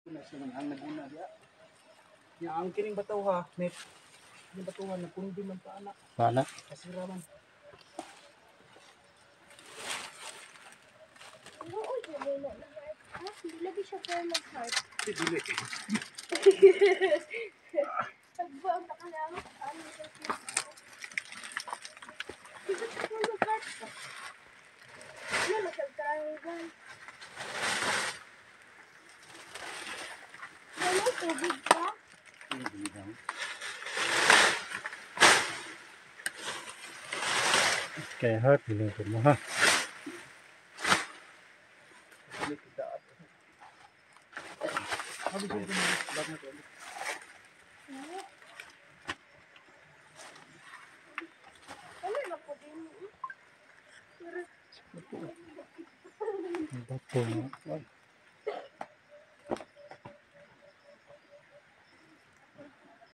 Ang naguna dia. Ya ang kining bataw ha, net. Kining batuhan na kundi man pa anak. Paano? Kasira man. Oo, dili na. Hindi lagi siya pero mag-heart. Dili. Tagba ang nakalawak. Ano siya siya? Sige, mag-heart ka. Ano, masagkarangan. Ano, tubig ka? Kaya heart, bilhin mo ha. Dili kita. Habis itu banget ya. Ano na po din? Bato mo.